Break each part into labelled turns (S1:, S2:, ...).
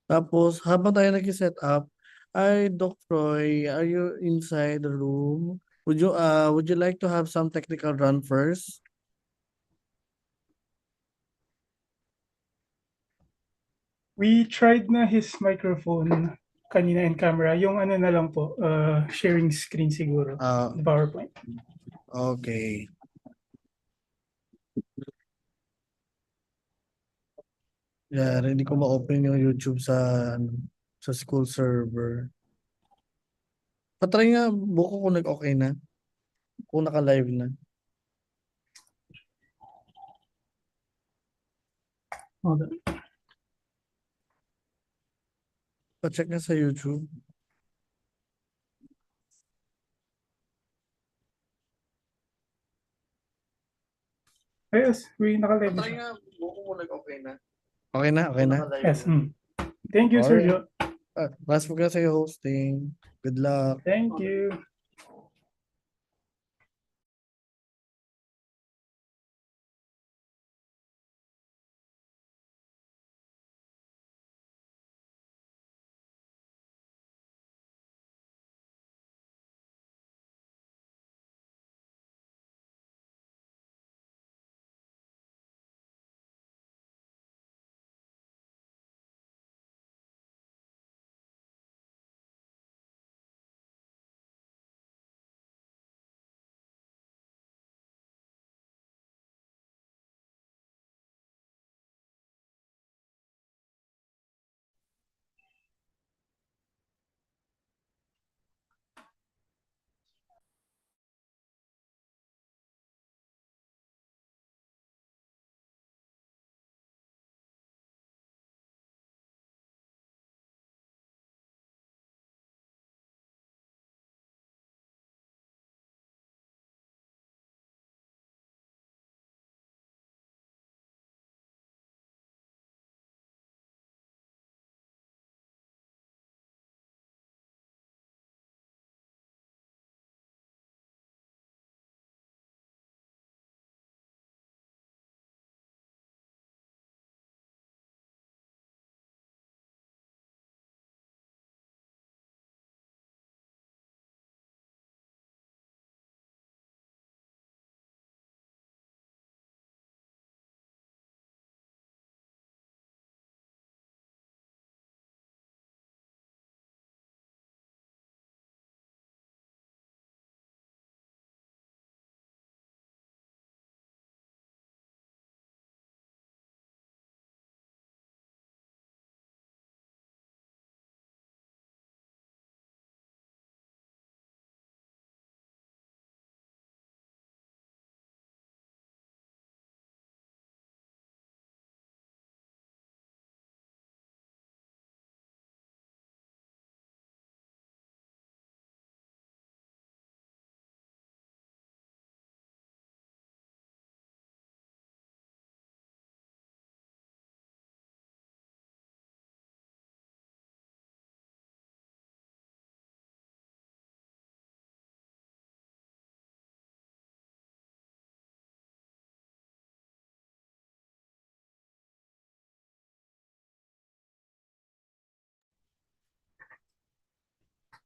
S1: Tapos habang tayo nagse-set up, "Ay, Doc Roy, are you inside the room? Would you like to have some technical run first?"
S2: We tried na his microphone kanina and camera. Yung ano na lang po, sharing screen siguro,
S1: Ah,
S2: the PowerPoint.
S1: okay. Yeah, hindi ko ma-open yung YouTube sa ano, sa school server. Pa-try nga buko kung nag-okay na, kung naka-live na.
S2: Hold on.
S1: Pa-check nga sa YouTube.
S2: Yes, we naka-live na
S1: Pa-try
S2: siya.
S1: nga buko kung nag-okay na. Okay na, okay
S2: Kung
S1: na?
S2: naka-live yes. Thank you, Sir
S1: Alright.
S2: Jo.
S1: Last po ka sa hosting. Good luck.
S2: Thank you.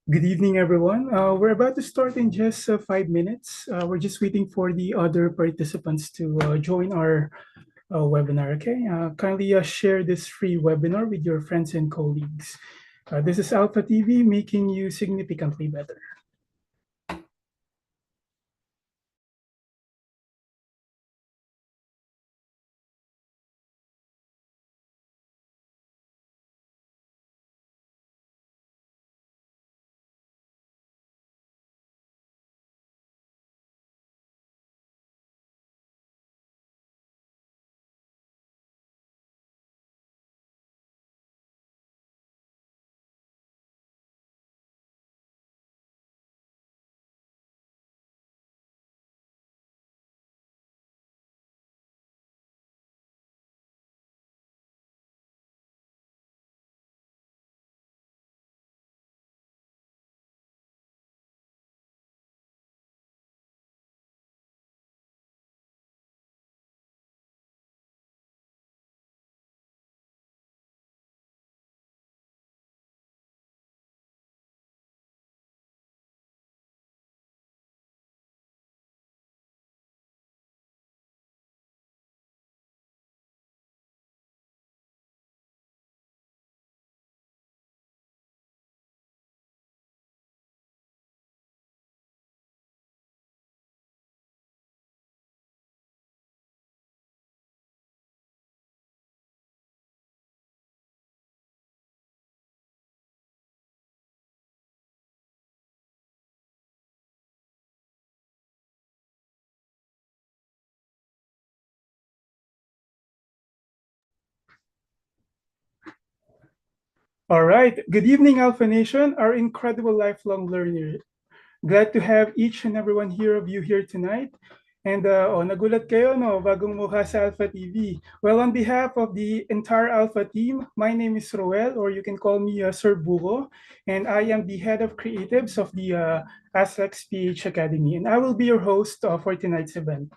S2: Good evening, everyone. We're about to start in just 5 minutes. We're just waiting for the other participants to join our webinar. Okay, kindly share this free webinar with your friends and colleagues. This is Alpha TV, making you significantly better. All right. Good evening, Alpha Nation, our incredible lifelong learner. Glad to have each and every one here of you here tonight. And nagulat kayo, no, bagong mukha sa Alpha TV. Well, on behalf of the entire Alpha team, my name is Roel, or you can call me Sir Bugo, and I am the head of creatives of the ASLEX PH Academy, and I will be your host for tonight's event.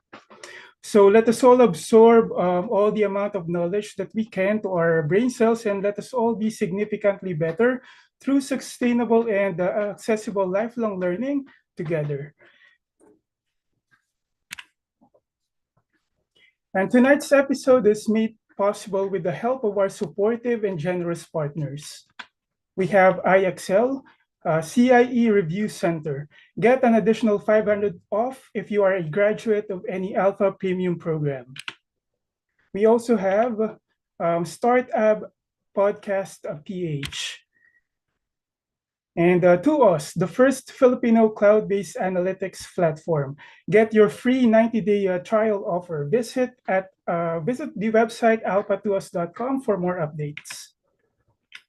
S2: So let us all absorb all the amount of knowledge that we can to our brain cells, and let us all be significantly better through sustainable and accessible lifelong learning together. And tonight's episode is made possible with the help of our supportive and generous partners. We have IXL, CIE Review Center. Get an additional 500 off if you are a graduate of any Alpha Premium program. We also have Startup Podcast PH. And to us, the first Filipino cloud-based analytics platform. Get your free 90-day trial offer. Visit the website alpha2us.com for more updates.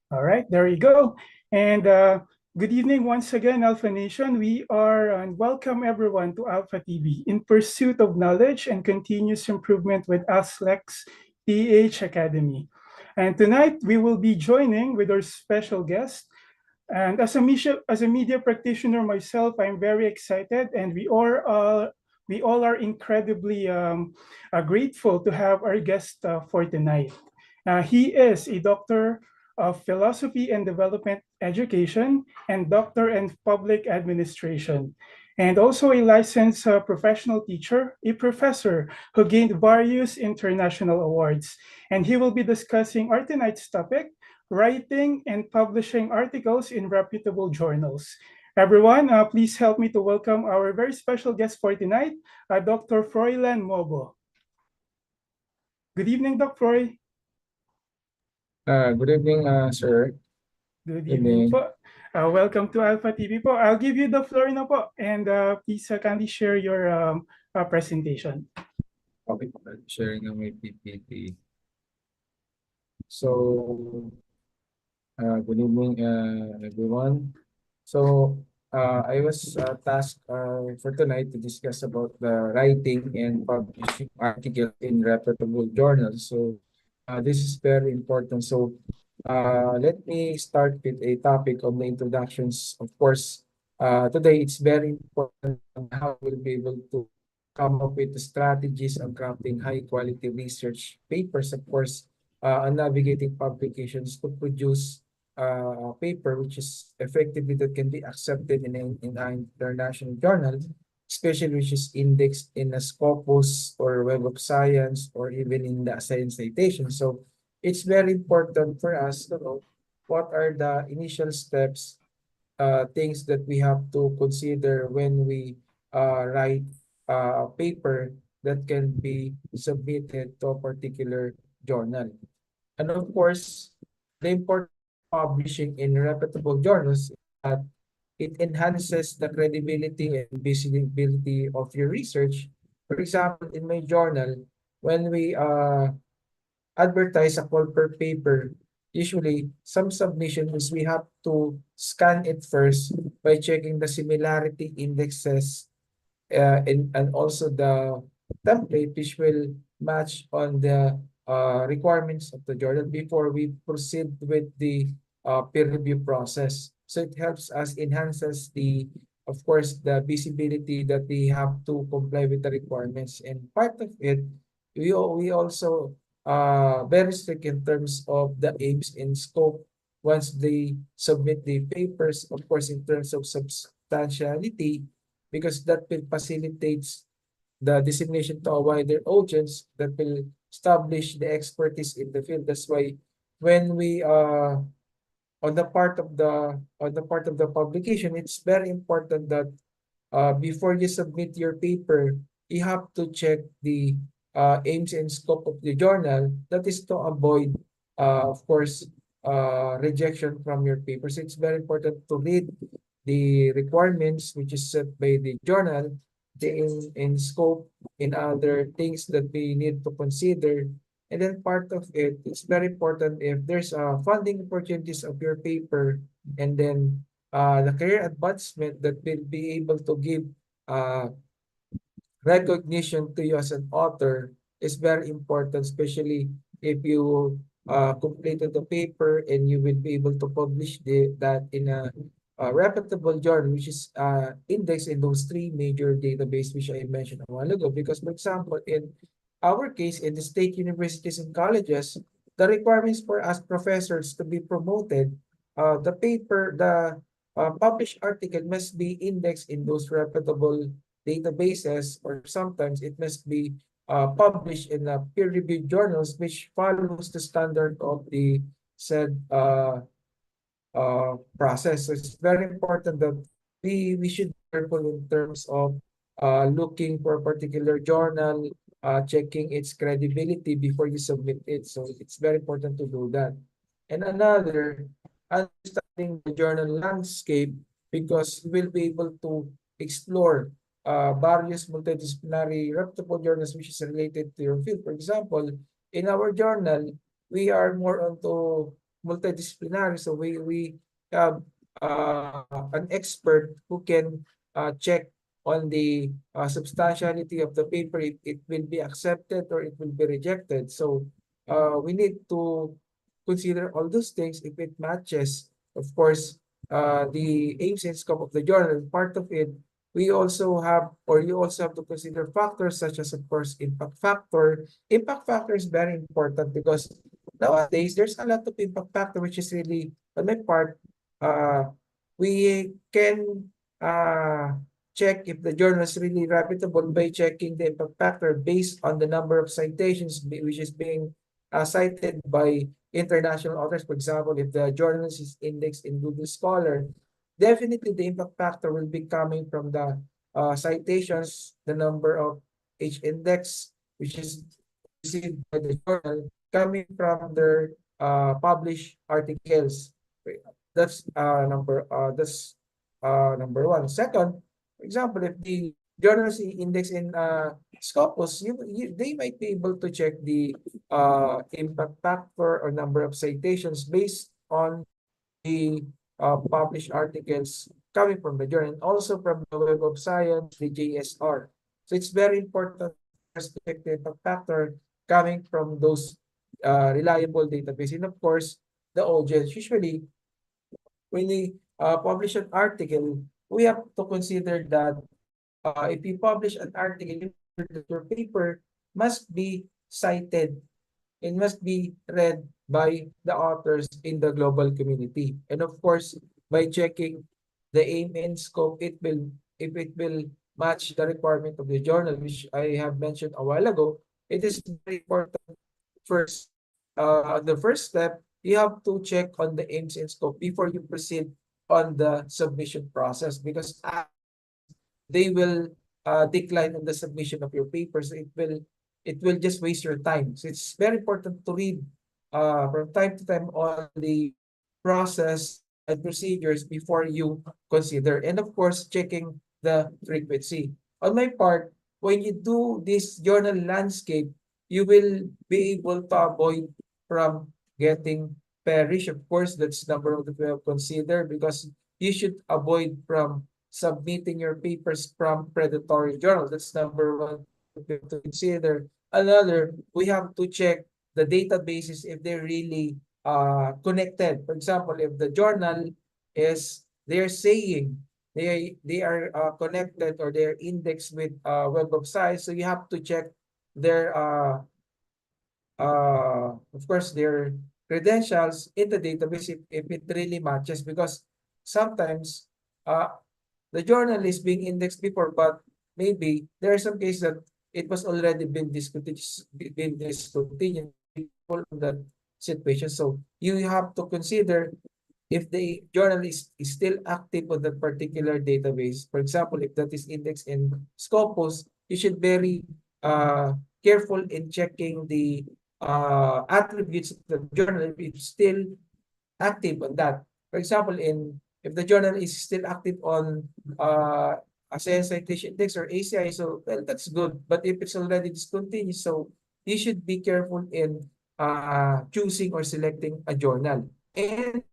S2: All right, there you go. And good evening once again, Alpha Nation. We are and welcome everyone to Alpha TV in pursuit of knowledge and continuous improvement with ASLEX PH Academy. And tonight we will be joining with our special guest. And as a media practitioner myself, I'm very excited, and we all are incredibly grateful to have our guest for tonight. He is a doctor of philosophy and development education and doctor in public administration, and also a licensed professional teacher, a professor who gained various international awards. And he will be discussing our tonight's topic, writing and publishing articles in reputable journals. Everyone, please help me to welcome our very special guest for tonight, Dr. Froilan Mobo. Good evening, Dr. Froy.
S3: Good evening, sir.
S2: Good evening
S3: Evening.
S2: po. Welcome to Alpha TV po. I'll give you the floor na po, and please kindly share your presentation.
S3: Okay, sharing ng my PPT. So, good evening, everyone. So, I was tasked for tonight to discuss about the writing and publishing articles in reputable journals. So, this is very important. So, let me start with a topic on the introductions. Of course, today it's very important on how we'll be able to come up with the strategies on crafting high quality research papers, of course, on navigating publications to produce paper which is effectively that can be accepted in an international journal, especially which is indexed in a Scopus or Web of Science or even in the Science Citation. So it's very important for us to know what are the initial steps, things that we have to consider when we write a paper that can be submitted to a particular journal. And of course, the importance of publishing in reputable journals is that it enhances the credibility and visibility of your research. For example, in my journal, when we advertise a call per paper, usually some submissions we have to scan it first by checking the similarity indexes and also the template which will match on the requirements of the journal before we proceed with the peer review process. So it helps us enhances the, of course, the visibility that we have to comply with the requirements. And part of it, we also very strict in terms of the aims and scope once they submit the papers, of course, in terms of substantiality, because that will facilitates the dissemination to a wider audience that will establish the expertise in the field. That's why when we on the part of the publication, it's very important that before you submit your paper, you have to check the aims and scope of the journal. That is to avoid, of course, rejection from your papers. It's very important to read the requirements which is set by the journal, the in scope, in other things that we need to consider, And then part of it, it's very important if there's funding opportunities of your paper, and then the career advancement that will be able to give uh, recognition to you as an author is very important, especially if you completed the paper and you will be able to publish that in a reputable journal, which is indexed in those three major databases which I mentioned a while ago. Because, for example, in our case, in the state universities and colleges, the requirements for us professors to be promoted, the published article must be indexed in those reputable databases, or sometimes it must be published in peer-reviewed journals which follows the standard of the said process. So it's very important that we should be careful in terms of looking for a particular journal, checking its credibility before you submit it. So it's very important to do that. And another, understanding the journal landscape, because you will be able to explore various multidisciplinary reputable journals which is related to your field. For example, in our journal, we are more onto multidisciplinary. So we have an expert who can check on the substantiality of the paper, if it will be accepted or it will be rejected. So we need to consider all those things if it matches, of course, the aims and scope of the journal. Part of it, we also have, or you also have to consider factors such as, of course, impact factor. Impact factor is very important because nowadays there's a lot of impact factor which is really, on my part, we can check if the journal is really reputable by checking the impact factor based on the number of citations which is being cited by international authors. For example, if the journal is indexed in Google Scholar, definitely the impact factor will be coming from the citations, the number of H index, which is received by the journal, coming from their published articles. That's number one. Second, for example, if the journals index in Scopus, they might be able to check the impact factor or number of citations based on the published articles coming from the journal, and also from the Web of Science, the JSR. So it's very important for us to check the impact factor coming from those reliable databases. And of course, the audience. Usually, when we publish an article, we have to consider that if you publish an article, your paper must be cited. It must be read by the authors in the global community. And of course, by checking the aim and scope, if it will match the requirement of the journal, which I have mentioned a while ago, it is very important. First, the first step, you have to check on the aims and scope before you proceed on the submission process, because they will decline on the submission of your papers. It will just waste your time. So it's very important to read from time to time on the process and procedures before you consider. And of course, checking the frequency. On my part, when you do this journal landscape, you will be able to avoid from getting perish. Of course, that's number one that we have considered, because you should avoid from submitting your papers from predatory journals. That's number one we have to consider. Another, we have to check the databases if they're really connected. For example, if the journal is, they're saying they are connected or they're indexed with Web of Science, so you have to check their of course, their credentials in the database if it really matches, because sometimes the journal is being indexed before, but maybe there are some cases that it was already been discontinued for that situation. So you have to consider if the journal is still active on that particular database. For example, if that is indexed in Scopus, you should very careful in checking the attributes of the journal if it's still active on that. For example, if the journal is still active on a Science Citation Index or ACI, so well, that's good. But if it's already discontinued, so you should be careful in choosing or selecting a journal. And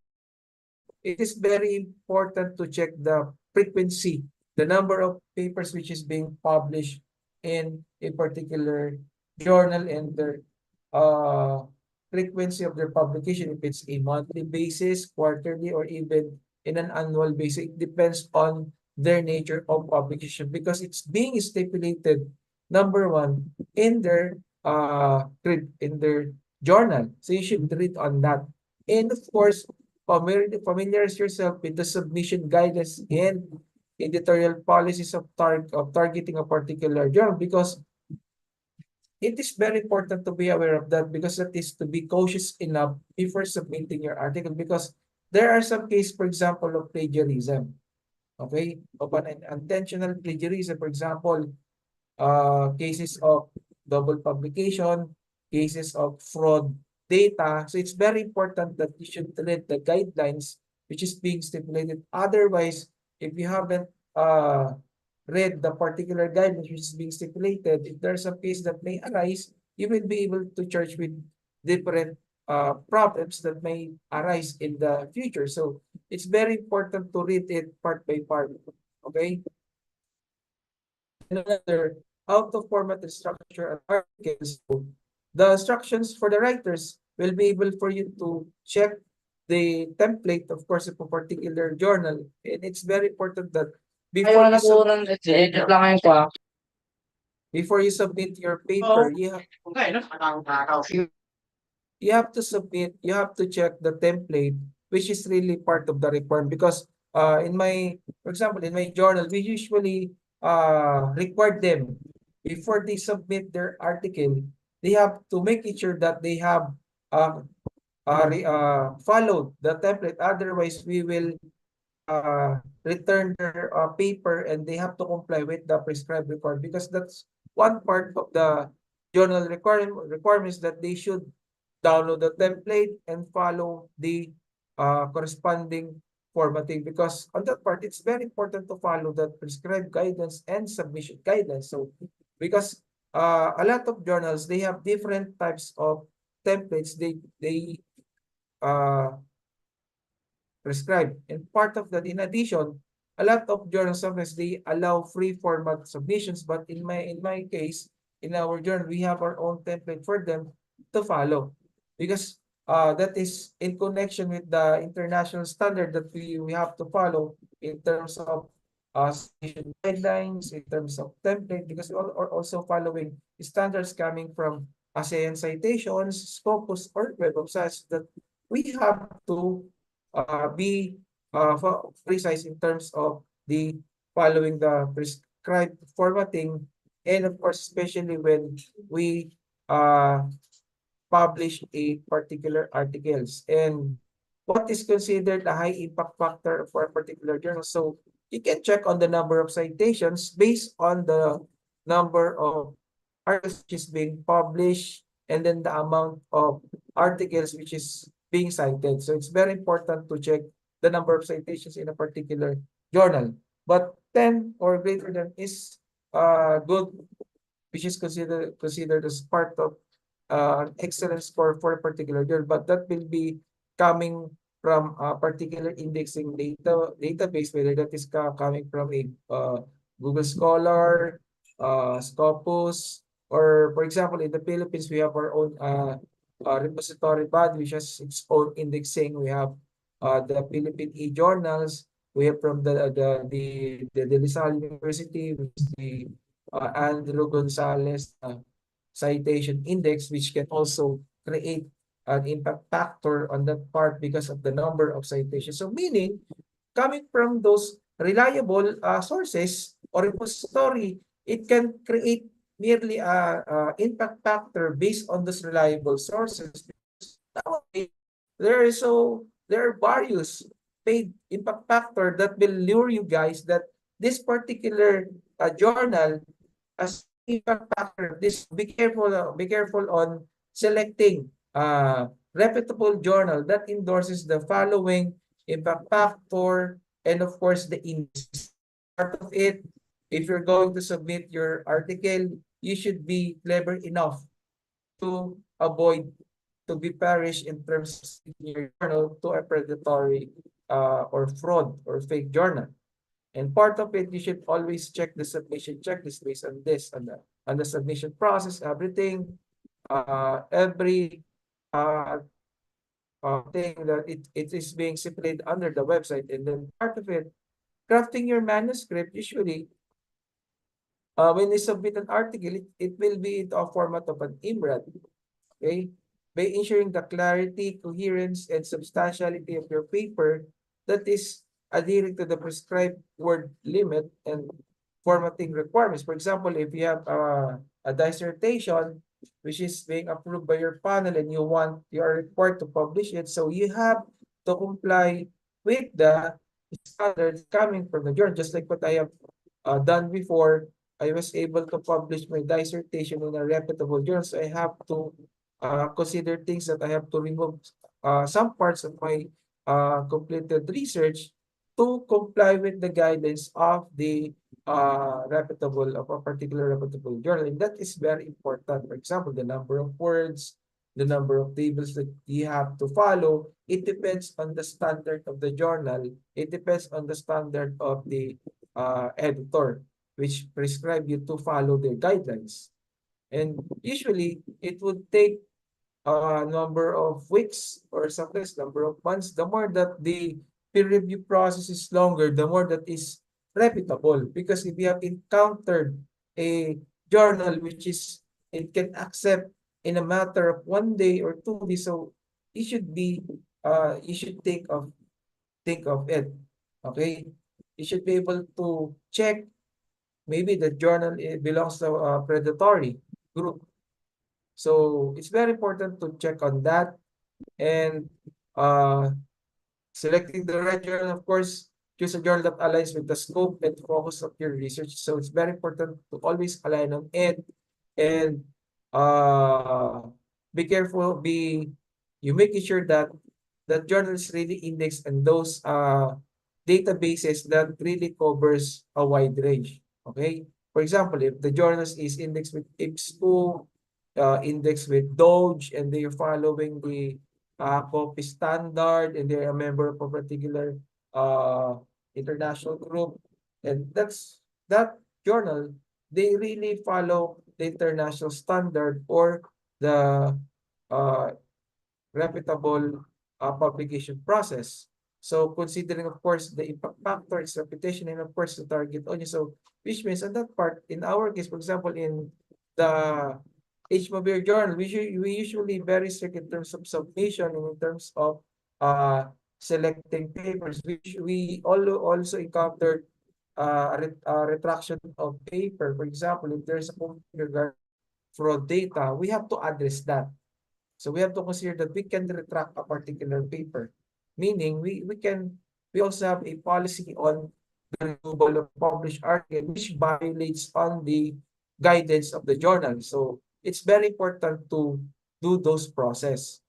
S3: it is very important to check the frequency, the number of papers which is being published in a particular journal and their uh, frequency of their publication, if it's a monthly basis, quarterly, or even in an annual basis. It depends on their nature of publication because it's being stipulated, number one, in their in their journal. So you should read on that. And of course, familiarize yourself with the submission guidance and editorial policies of targeting a particular journal because it is very important to be aware of that because that is to be cautious enough before submitting your article because there are some cases, for example, of plagiarism, okay, of an intentional plagiarism, for example, cases of double publication, cases of fraud data. So it's very important that you should read the guidelines which is being stipulated. Otherwise, if you haven't read the particular guidelines which is being stipulated, if there's a case that may arise, you will be able to charge with different problems that may arise in the future. So it's very important to read it part by part. Okay. Another how to format and structure an article. So the instructions for the writers will be able for you to check the template, of course, of a particular journal. And it's very important that before you before you submit your paper, you have to submit, you have to check the template, which is really part of the requirement. Because in my, for example, in my journal, we usually require them before they submit their article, they have to make it sure that they have uh, followed the template. Otherwise, we will return their paper and they have to comply with the prescribed requirement because that's one part of the journal requirements that they should download the template and follow the corresponding formatting because on that part it's very important to follow the prescribed guidance and submission guidelines. So because a lot of journals they have different types of templates they uh prescribed. And part of that, in addition, a lot of journals sometimes they allow free format submissions, but in my case, in our journal, we have our own template for them to follow because that is in connection with the international standard that we have to follow in terms of submission guidelines, in terms of template, because we are also following standards coming from ASEAN citations, Scopus, or Web of Science that we have to be precise in terms of the following the prescribed formatting and of course especially when we publish a particular articles and what is considered a high impact factor for a particular journal. So you can check on the number of citations based on the number of articles which is being published and then the amount of articles which is being cited. So it's very important to check the number of citations in a particular journal. But 10 or greater than is good, which is considered as part of excellent score for a particular journal, but that will be coming from a particular indexing database, whether that is coming from a Google Scholar, Scopus, or for example, in the Philippines, we have our own repository body which has its own indexing. We have the Philippine e-journals. We have from the Rizal University, which is the Andrew Gonzalez citation index, which can also create an impact factor on that part because of the number of citations. So meaning, coming from those reliable sources or repository, it can create merely a impact factor based on those reliable sources. Nowadays, there are various paid impact factor that will lure you guys that this particular journal as impact factor. This be careful on selecting reputable journal that endorses the following impact factor and of course the indices. Part of it, if you're going to submit your article, you should be clever enough to avoid to be perished in terms of sending your journal to a predatory or fraud or fake journal. And part of it, you should always check the submission checklist based on this, on the submission process, everything, every uh, thing that it is being stipulated under the website. And then part of it, crafting your manuscript, usually, when you submit an article, it will be in a format of an IMRAD, okay? By ensuring the clarity, coherence, and substantiality of your paper that is adhering to the prescribed word limit and formatting requirements. For example, if you have a dissertation which is being approved by your panel and you are required to publish it, so you have to comply with the standards coming from the journal, just like what I have done before. I was able to publish my dissertation in a reputable journal, so I have to consider things that I have to remove some parts of my completed research to comply with the guidance of the of a particular reputable journal. And that is very important. For example, the number of words, the number of tables that you have to follow, it depends on the standard of the journal. It depends on the standard of the editor, which prescribe you to follow their guidelines. And usually, it would take a number of weeks or sometimes number of months. The more that the peer review process is longer, the more that is reputable. Because if you have encountered a journal which is it can accept in a matter of 1 day or 2 days, so it should be you should think of it. Okay, you should be able to check maybe the journal belongs to a predatory group. So it's very important to check on that. And uh, selecting the right journal, of course, choose a journal that aligns with the scope and focus of your research. So it's very important to always align on it. And uh, be careful, you making sure that that journal is really indexed and those databases that really covers a wide range. Okay. For example, if the journal is indexed with IPSO, indexed with Doge, and they are following the copy standard, and they're a member of a particular uh, international group, and that journal, they really follow the international standard or the uh, reputable publication process. So considering, of course, the impact factor, its reputation, and of course, the target audience. So which means on that part, in our case, for example, in the HMobile journal, we usually very strict in terms of submission and in terms of selecting papers. We also encountered a retraction of paper. For example, if there's a regard fraud data, we have to address that. So we have to consider that we can retract a particular paper, meaning we also have a policy on the removal of published article which violates on the guidance of the journal. So it's very important to do those process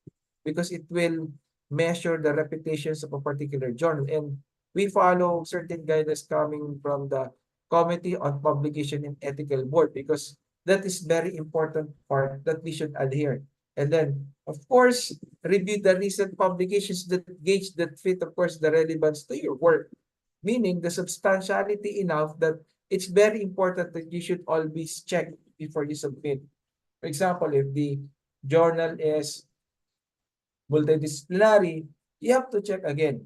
S3: because it will measure the reputations of a particular journal. And we follow certain guidance coming from the Committee on Publication and Ethical Board because that is very important part that we should adhere. And then, of course, review the recent publications that gauge that fit, of course, the relevance to your work. Meaning the substantiality enough that it's very important that you should always check before you submit. For example, if the journal is multidisciplinary, you have to check again,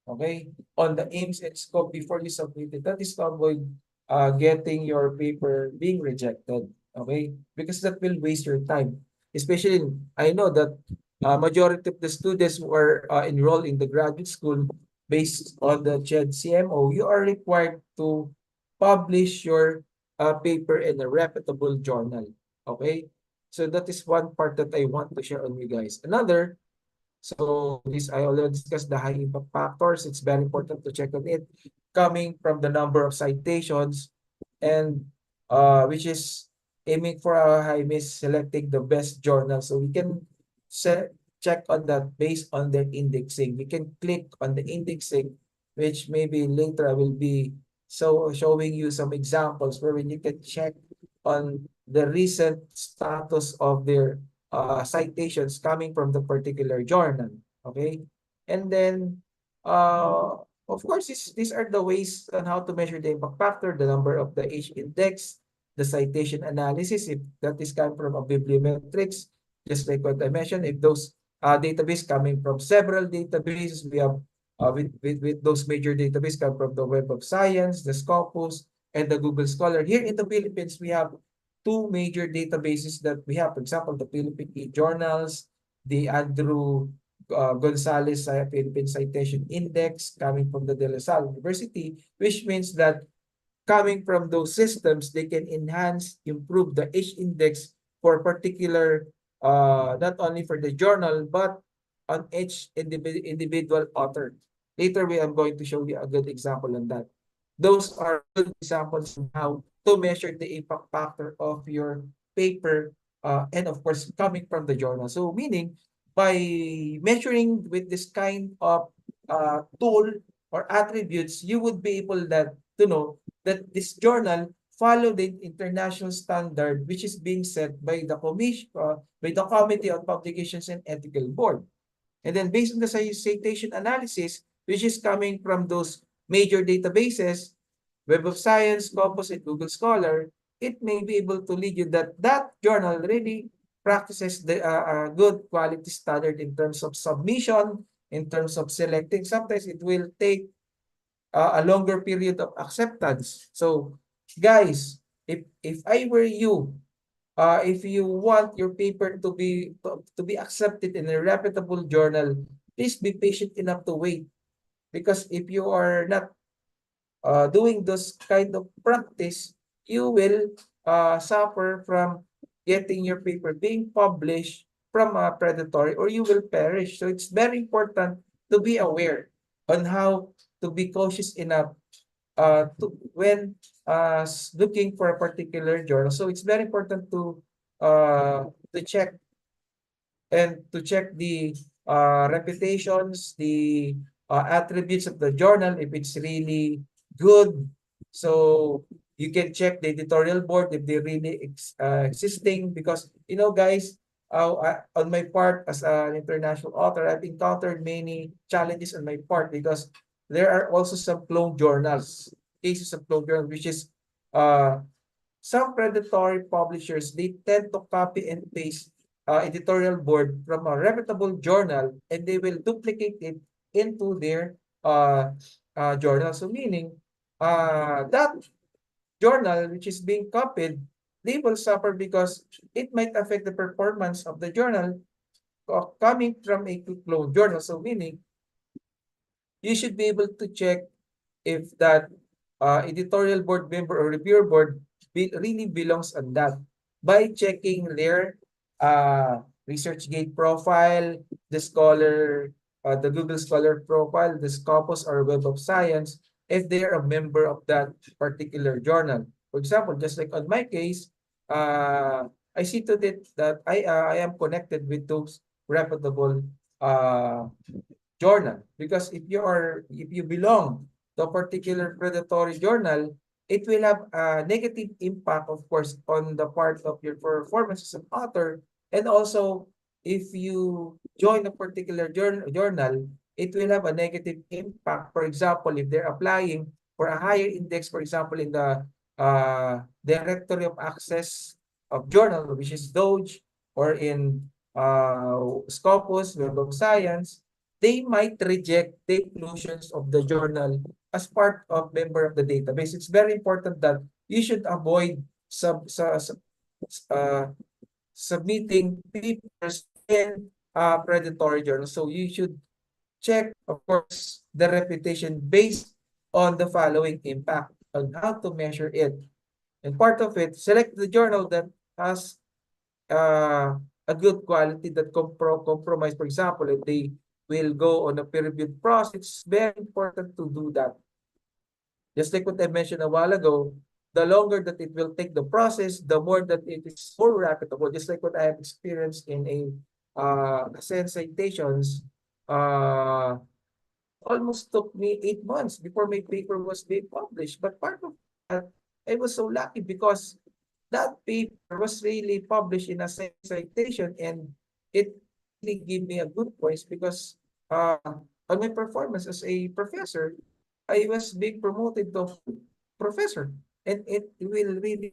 S3: okay, on the aims and scope before you submit it. That is to avoid getting your paper being rejected, okay, because that will waste your time. Especially, I know that majority of the students who are enrolled in the graduate school based on the CHED CMO, you are required to publish your paper in a reputable journal, okay? So that is one part that I want to share on you guys. Another, so this I already discussed the high impact factors. It's very important to check on it. Coming from the number of citations and which is aiming for a high miss, selecting the best journal. So we can check on that based on their indexing. We can click on the indexing, which maybe later I will be showing you some examples where when you can check on the recent status of their citations coming from the particular journal. Okay, and then of course these are the ways on how to measure the impact factor, the number of the H index, the citation analysis, if that is coming from a bibliometrics, just like what I mentioned, if those database coming from several databases, we have with those major databases come from the Web of Science, the Scopus, and the Google Scholar. Here in the Philippines, we have two major databases that we have. For example, the Philippine e-journals, the Andrew Gonzalez Philippine Citation Index coming from the De La Salle University, which means that coming from those systems, they can enhance, improve the H index for particular, not only for the journal, but on each individual author. Later, I'm going to show you a good example on that. Those are good examples of how to measure the impact factor of your paper, and of course, coming from the journal. So meaning, by measuring with this kind of tool or attributes, you would be able to know that this journal follow the international standard which is being set by the commission, by the Committee on Publications and Ethical Board. And then based on the citation analysis, which is coming from those major databases, Web of Science, Scopus, and Google Scholar, it may be able to lead you that that journal really practices the good quality standard in terms of submission, in terms of selecting. Sometimes it will take a longer period of acceptance. So, guys, if I were you, if you want your paper to be accepted in a reputable journal, please be patient enough to wait. Because if you are not doing this kind of practice, you will suffer from getting your paper being published from a predatory, or you will perish. So it's very important to be aware on how to be cautious enough when looking for a particular journal. So it's very important to check and to check the reputations, the attributes of the journal, if it's really good. So you can check the editorial board if they're really existing, because guys, on my part as an international author, I've encountered many challenges on my part, because there are also some clone journals, cases of clone journals, which is some predatory publishers, they tend to copy and paste editorial board from a reputable journal, and they will duplicate it into their journal. So meaning, that journal which is being copied, they will suffer because it might affect the performance of the journal coming from a clone journal. So meaning, you should be able to check if that editorial board member or reviewer board really belongs on that by checking their ResearchGate profile, the Scholar, the Google Scholar profile, the Scopus or Web of Science, if they are a member of that particular journal. For example, just like on my case, I see to it that I am connected with those reputable journal, because if you belong to a particular predatory journal, it will have a negative impact, of course, on the part of your performance as an author. And also, if you join a particular journal, it will have a negative impact. For example, if they're applying for a higher index, for example, in the Directory of Access of Journal, which is Doge, or in Scopus, Web of Science, they might reject the inclusions of the journal as part of member of the database. It's very important that you should avoid submitting papers in predatory journals. So you should check, of course, the reputation based on the following impact on how to measure it. And part of it, select the journal that has a good quality, that compromise. For example, if they will go on a peer-reviewed process, it's very important to do that. Just like what I mentioned a while ago, the longer that it will take the process, the more that it is more reputable. Just like what I have experienced in a Ascend citations, almost took me 8 months before my paper was being published. But part of that, I was so lucky because that paper was really published in a citation, and it really gave me a good voice because on my performance as a professor, I was being promoted to professor, and it will really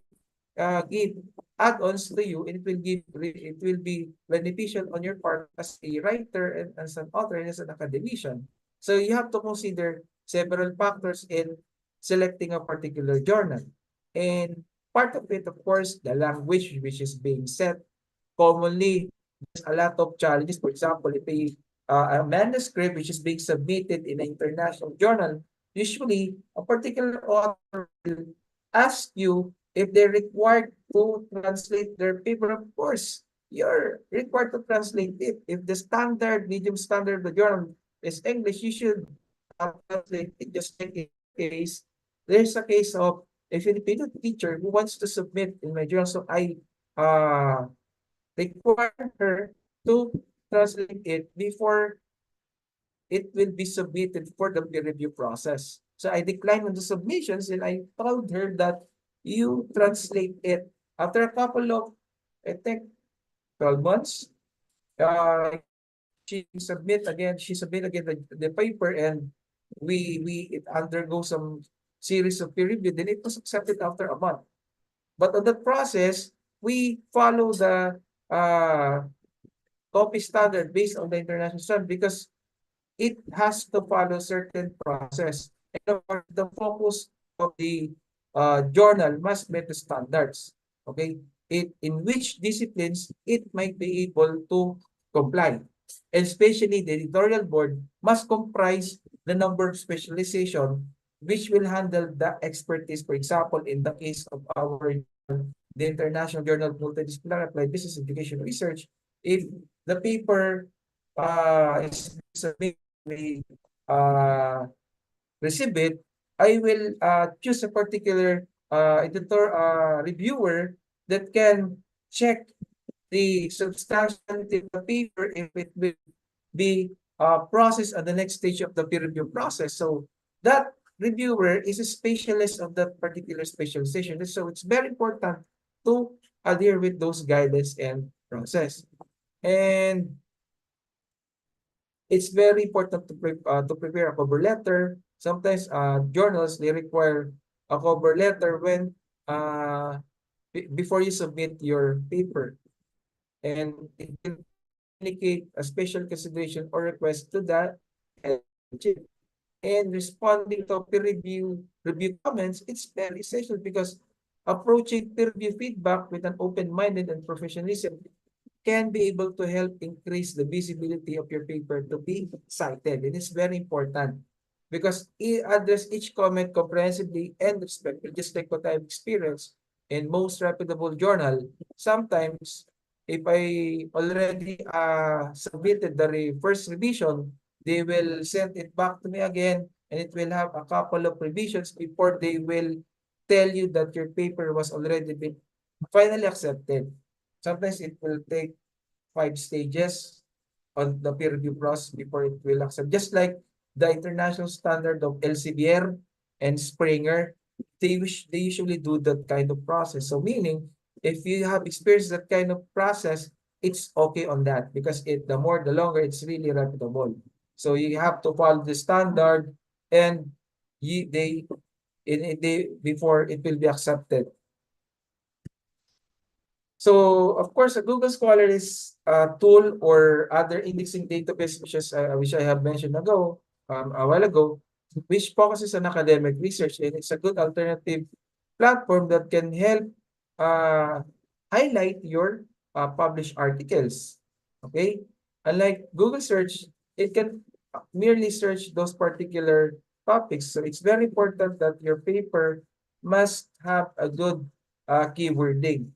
S3: give add-ons to you, and it will be beneficial on your part as a writer and as an author and as an academician. So you have to consider several factors in selecting a particular journal. And part of it, of course, the language which is being set. Commonly, there's a lot of challenges. For example, if a manuscript which is being submitted in an international journal, usually a particular author will ask you if they're required to translate their paper. Of course, you're required to translate it. If the standard, medium standard of the journal is English, you should translate it. Just like in case, there's a case of a Filipino teacher who wants to submit in my journal. So I uh, require her to translate it before it will be submitted for the peer review process. So I declined on the submissions, and I told her that you translate it. After a couple of, I think, 12 months, uh, she submit again the paper, and it undergoes some series of peer review. Then it was accepted after a month. But on that process, we follow the copy standard based on the international standard because it has to follow certain process. And of course, the focus of the journal must meet the standards. Okay, in which disciplines it might be able to comply. And especially the editorial board must comprise the number of specialization which will handle the expertise. For example, in the case of our the International Journal of Multidisciplinary Applied Business Education Research, if the paper is submitted, we receive it, I will choose a particular editor reviewer that can check the substantiality of the paper if it will be processed at the next stage of the peer review process. So that reviewer is a specialist of that particular specialization. So it's very important to adhere with those guidelines and process. And it's very important to prepare a cover letter. Sometimes journals, they require a cover letter when before you submit your paper, and it can indicate a special consideration or request to that. And responding to peer review comments, it's very essential because approaching peer review feedback with an open-minded and professionalism can be able to help increase the visibility of your paper to be cited. And it's very important because it address each comment comprehensively and respectfully, just like what I've experienced in most reputable journal. Sometimes, if I already submitted the first revision, they will send it back to me again, and it will have a couple of revisions before they will tell you that your paper was already been finally accepted. Sometimes it will take 5 stages on the peer review process before it will accept. Just like the international standard of Elsevier and Springer, they usually do that kind of process. So meaning, if you have experienced that kind of process, it's okay on that because the more, the longer, it's really reputable. So you have to follow the standard, and before it will be accepted. So, of course, a Google Scholar is a tool or other indexing database, which I have mentioned a while ago, which focuses on academic research, and it's a good alternative platform that can help uh, highlight your published articles. Okay, unlike Google search, it can merely search those particular topics. So it's very important that your paper must have a good keywording.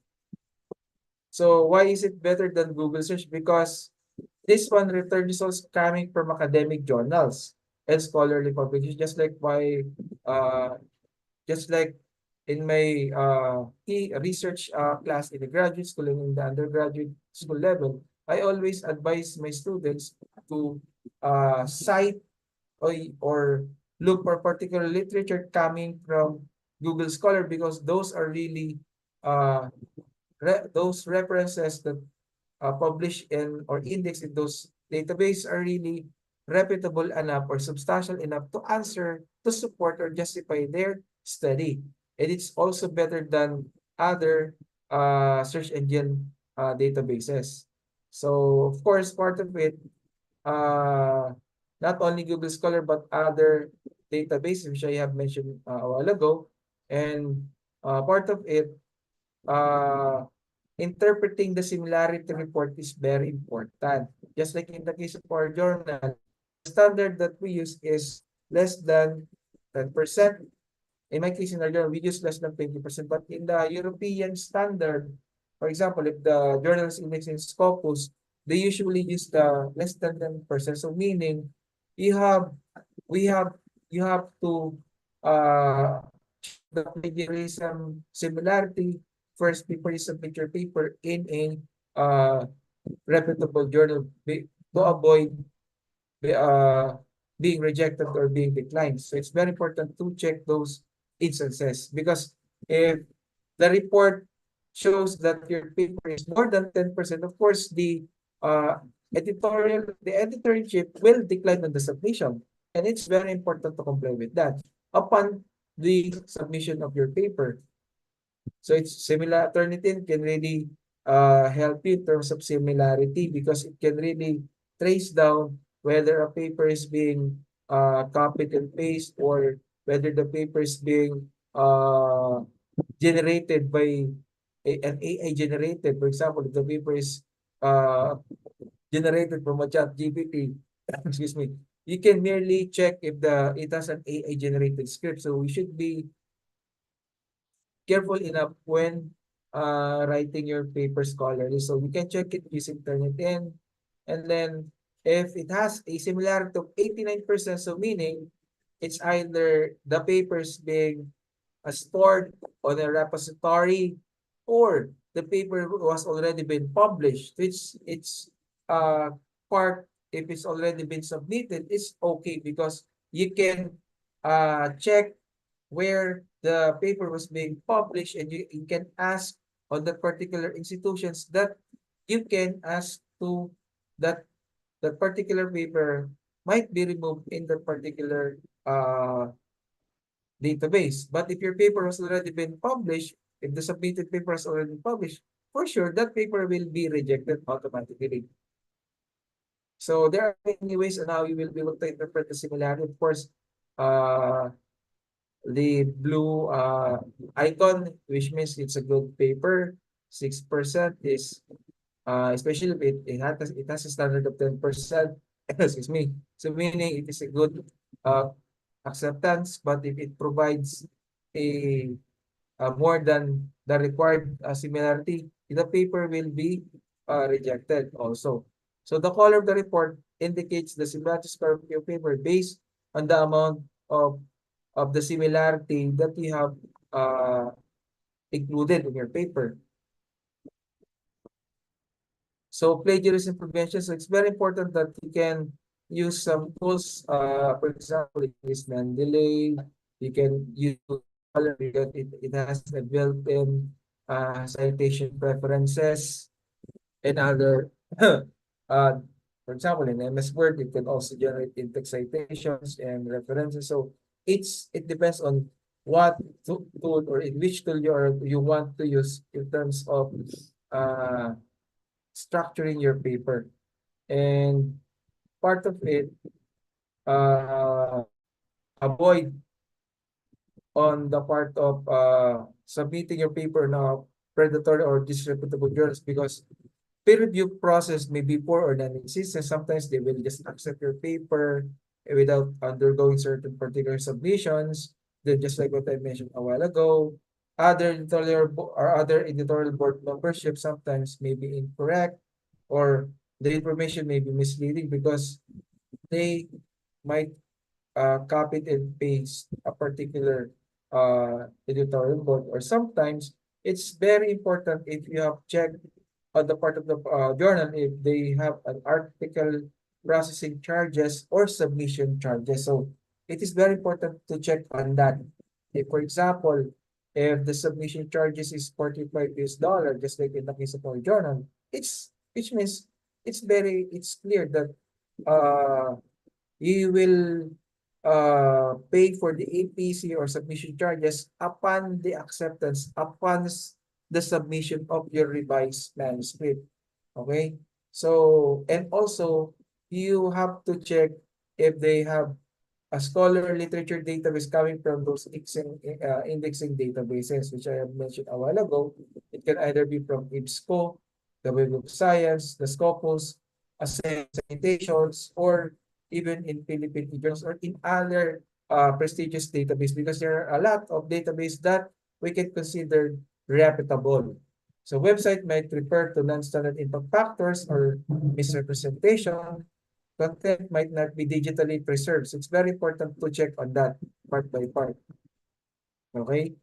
S3: So why is it better than Google search? Because this one return results coming from academic journals and scholarly publications, uh, just like in my research class in the graduate school and in the undergraduate school level. I always advise my students to cite or look for particular literature coming from Google Scholar because those are really uh, those references that published in or indexed in those databases are really reputable enough or substantial enough to answer, to support or justify their study. And it's also better than other search engine databases. So of course, part of it, uh, not only Google Scholar, but other databases, which I have mentioned a while ago. And part of it, uh, interpreting the similarity report is very important. Just like in the case of our journal, the standard that we use is less than 10%. In my case, in our journal, we use less than 20%. But in the European standard, for example, if the journal is indexed in Scopus, they usually use the less than 10%. So meaning you have we have you have to uh the plagiarism similarity first before you submit your paper in a uh reputable journal to avoid uh being rejected or being declined. So it's very important to check those instances, because if the report shows that your paper is more than 10%, of course uh the editor-in-chief will decline on the submission. And it's very important to comply with that upon the submission of your paper. So it's similar Turnitin can really help you in terms of similarity, because it can really trace down whether a paper is being copied and pasted, or whether the paper is being generated by an AI generated. For example, if the paper is uh, generated from a chat GPT, excuse me, you can merely check if it has an AI generated script. So we should be careful enough when writing your paper scholarly. So you can check it using Turnitin. And then if it has a similarity of 89%, so meaning it's either the papers being stored on a repository, or the paper was already been published. It's part, if it's already been submitted, it's okay, because you can check where the paper was being published, and you can ask on that particular institutions that you can ask to that that particular paper might be removed in the particular database. But if your paper has already been published, if the submitted paper has already been published, for sure that paper will be rejected automatically. So there are many ways on how you will be able to interpret the similarity. Of course, uh, the blue icon, which means it's a good paper. 6% is especially if it has a standard of 10%. Excuse me. So meaning it is a good uh, acceptance, but if it provides a more than the required similarity, the paper will be rejected also. So the color of the report indicates the similarity score of your paper based on the amount of the similarity that you have included in your paper. So plagiarism prevention, so it's very important that you can use some tools. For example, it is non-delay. You can use color because it has a built-in citation preferences and other. For example, in MS Word, it can also generate in-text citations and references. So it depends on what tool or in which tool you want to use in terms of uh, structuring your paper. And part of it, uh, avoid on the part of submitting your paper now predatory or disreputable journals, because peer review process may be poor or non-existent. Sometimes they will just accept your paper without undergoing certain particular submissions. Then just like what I mentioned a while ago, other editorial board membership sometimes may be incorrect, or the information may be misleading because they might copy and paste a particular editorial board. Or sometimes it's very important if you have checked on the part of the journal if they have an article processing charges or submission charges. So it is very important to check on that. If, for example, If the submission charges is $45, just like in the case of our journal, which means it's clear that uh you will pay for the APC or submission charges upon the acceptance, upon the submission of your revised manuscript. Okay? So, and also, you have to check if they have a scholar literature database coming from those indexing databases, which I have mentioned a while ago. It can either be from IBSCO, the Web of Science, the Scopus, citations, or even in Philippine journals or in other prestigious database, because there are a lot of database that we can consider reputable. So website might refer to non-standard impact factors or misrepresentation. Content might not be digitally preserved. So it's very important to check on that part by part. Okay?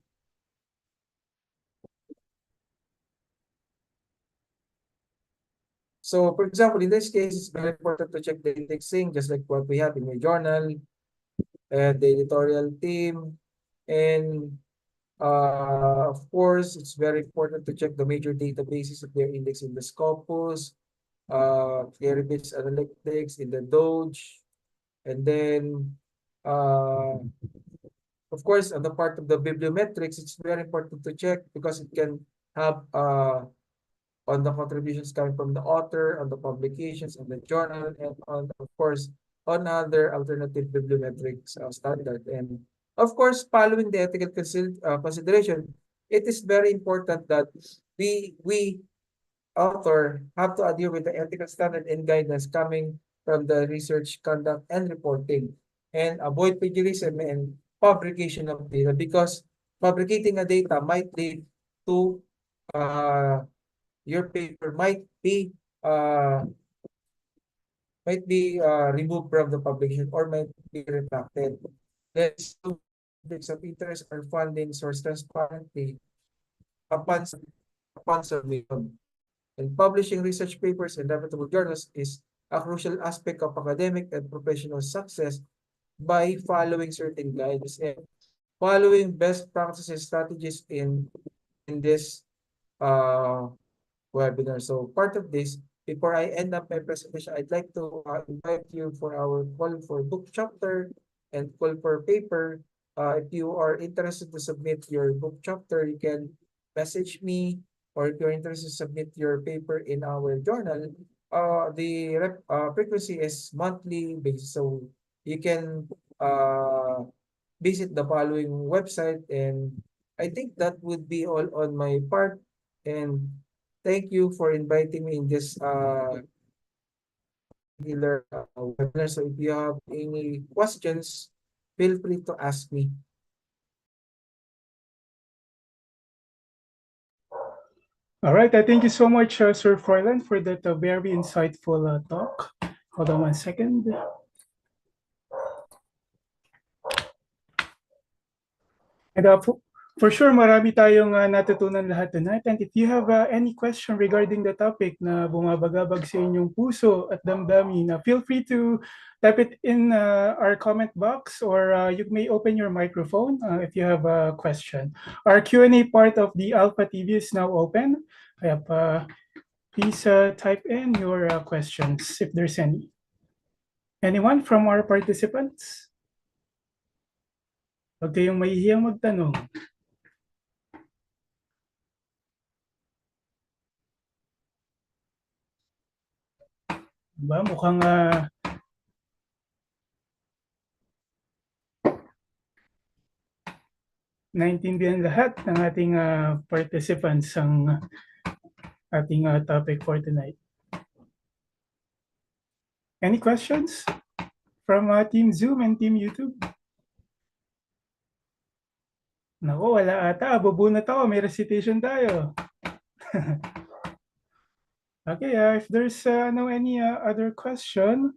S3: So for example, in this case, it's very important to check the indexing, just like what we have in your journal, the editorial team, and of course, it's very important to check the major databases if they're indexed in the Scopus, Claribus Analytics, in the Doge, and then of course, on the part of the bibliometrics, it's very important to check because it can have on the contributions coming from the author, on the publications, on the journal, and on, of course, on other alternative bibliometrics standard. And of course, following the ethical consideration, it is very important that we author have to adhere with the ethical standard and guidance coming from the research conduct and reporting, and avoid plagiarism and fabrication of data, because fabricating a data might lead to your paper uh, might be removed from the publication or might be retracted. Let's do conflicts of interest or funding source transparently upon upon submission. And publishing research papers in reputable journals is a crucial aspect of academic and professional success by following certain guidelines and following best practices strategies in this uh, webinar. So part of this, before I end up my presentation, I'd like to invite you for our call for book chapter and call for paper. If you are interested to submit your book chapter, you can message me, or if you're interested to submit your paper in our journal, the frequency is monthly basis. So you can visit the following website, and I think that would be all on my part. And thank you for inviting me in this particular webinar. So if you have any questions, feel free to ask me.
S2: All right. Thank you so much, Sir Froilan, for that very insightful talk. Hold on 1 second. And for sure, marami tayong natutunan lahat tonight. And if you have any question regarding the topic na bumabagabag sa inyong puso at damdamin, feel free to type it in our comment box, or you may open your microphone if you have a question. Our Q&A part of the Alpha TV is now open. Please type in your questions if there's any. Anyone from our participants? Huwag kayong mahihiyang magtanong. Diba? Mukhang naintindihan lahat ng ating participants ang ating topic for tonight. Any questions from Team Zoom and Team YouTube? Nako, wala ata. Bubunot ako. May recitation tayo. Okay, if there's no any other question,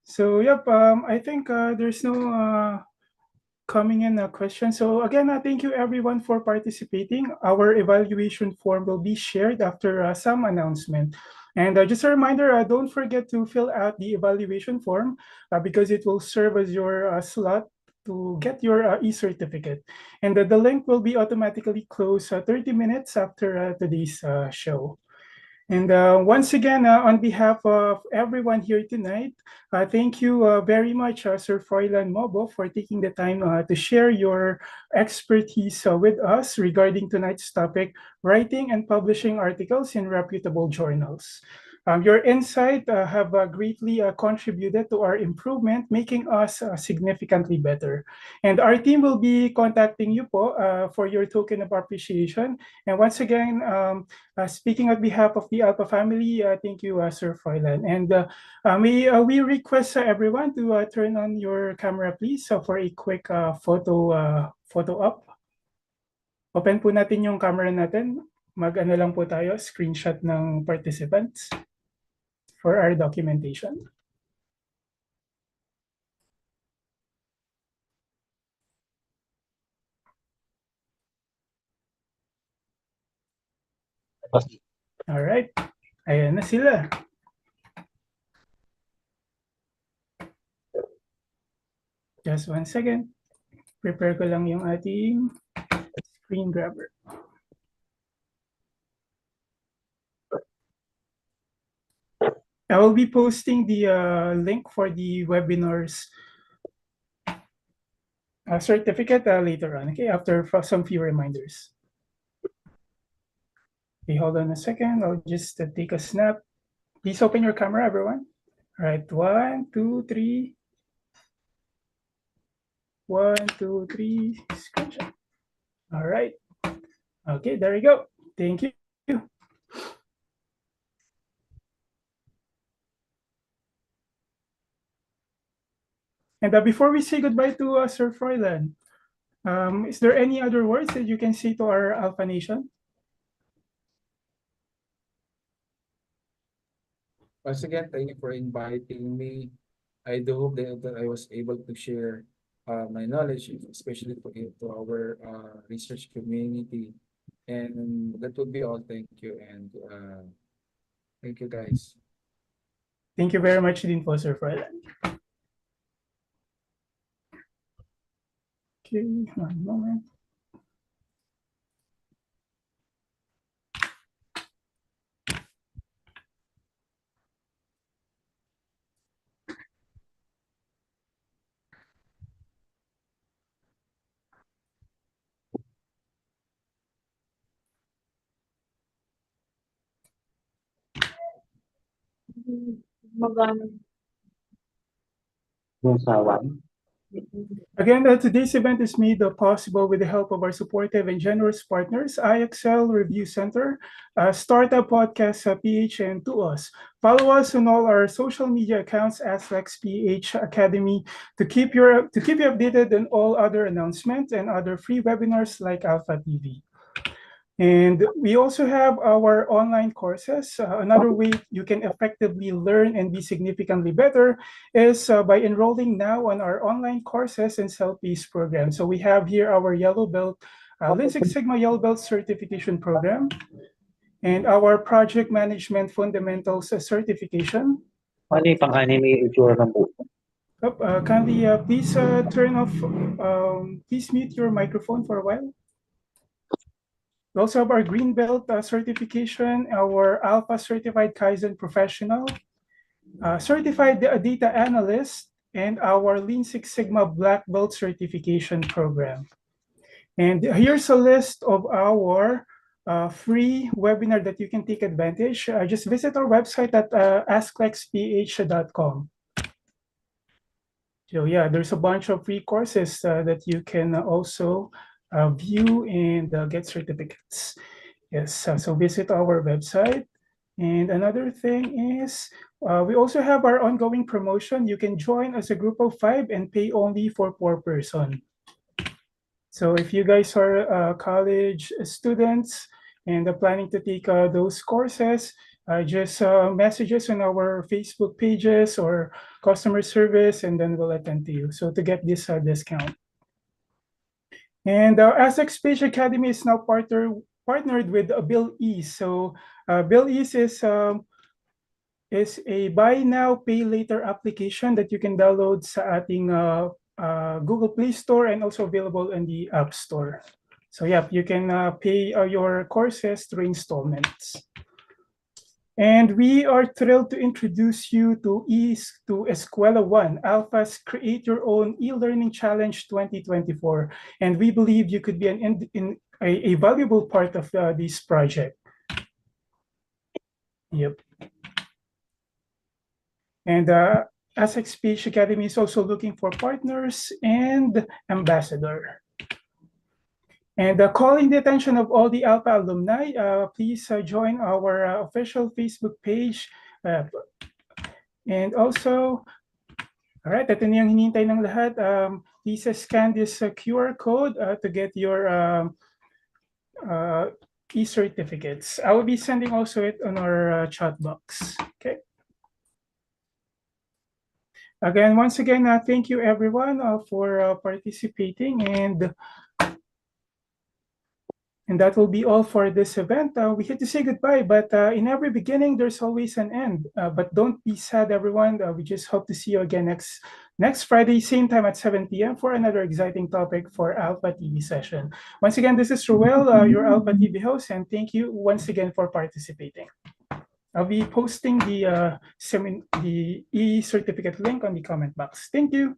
S2: so yep, I think there's no coming in a question. So again, thank you everyone for participating. Our evaluation form will be shared after some announcement. And just a reminder, don't forget to fill out the evaluation form because it will serve as your slot to get your e-certificate. And the link will be automatically closed 30 minutes after today's show. And once again, on behalf of everyone here tonight, thank you very much, Sir Froilan Mobo, for taking the time to share your expertise with us regarding tonight's topic, writing and publishing articles in reputable journals. Your insight have greatly contributed to our improvement, making us significantly better. And our team will be contacting you po, for your token of appreciation. And once again, speaking on behalf of the Alpha family, thank you, Sir Froilan. And may we request everyone to turn on your camera, please, for a quick photo up. Open po natin yung camera natin. Mag-ano lang po tayo, screenshot ng participants for our documentation. All right. Ayan na sila. Just 1 second. Prepare ko lang yung ating screen grabber. I will be posting the link for the webinar's certificate later on, okay, after some few reminders. Okay, hold on a second. I'll just take a snap. Please open your camera, everyone. All right, 1, 2, 3. 1, 2, 3, screenshot. All right. Okay, there you go. Thank you. And before we say goodbye to Sir Froilan, is there any other words that you can say to our Alpha Nation?
S3: Once again, thank you for inviting me. I do hope that I was able to share my knowledge, especially to our research community. And that would be all. Thank you. And thank you, guys.
S2: Thank you very much din po, Sir Froilan. Okay, 1 moment. Again, today's event is made possible with the help of our supportive and generous partners, IXL Review Center, Startup Podcast PH, and to us. Follow us on all our social media accounts as PH Academy to keep you updated on all other announcements and other free webinars like Alpha TV. And we also have our online courses. Another way you can effectively learn and be significantly better is by enrolling now on our online courses and self-paced program. So we have here our Yellow Belt, Lean Six Sigma Yellow Belt certification program, and our Project Management Fundamentals certification.
S4: Ano yung pang-anim yung itsura ng buko?
S2: Kindly, please turn off, please mute your microphone for a while. We also have our Green Belt certification, our Alpha Certified Kaizen Professional, Certified Data Analyst, and our Lean Six Sigma Black Belt certification program. And here's a list of our free webinar that you can take advantage. Just visit our website at asklexph.com. So yeah, there's a bunch of free courses that you can also view and get certificates. Yes, so visit our website. And another thing is we also have our ongoing promotion. You can join as a group of 5 and pay only for 4 person. So if you guys are college students and are planning to take those courses, just message us on our Facebook pages or customer service, and then we'll attend to you. So to get this discount. And Aztecs Page Academy is now partnered with Bill Ease. So Bill Ease is a buy now, pay later application that you can download sa ating Google Play Store and also available in the App Store. So yeah, you can pay your courses through installments. And we are thrilled to introduce you to Escuela One, Alpha's Create Your Own E-Learning Challenge 2024. And we believe you could be a valuable part of this project. Yep. And Essex Speech Academy is also looking for partners and ambassador. And calling the attention of all the Alpha alumni, please join our official Facebook page. And also, all right, ito na yung hinihintay ng lahat. Please scan this QR code to get your e-certificates. I will be sending also it on our chat box. Okay. Again, once again, thank you everyone for participating, and that will be all for this event. We hate to say goodbye, but in every beginning, there's always an end. But don't be sad, everyone. We just hope to see you again next Friday, same time at 7 p.m. for another exciting topic for Alpha TV session. Once again, this is Ruel, your Alpha TV host, and thank you once again for participating. I'll be posting the e-certificate link on the comment box. Thank you.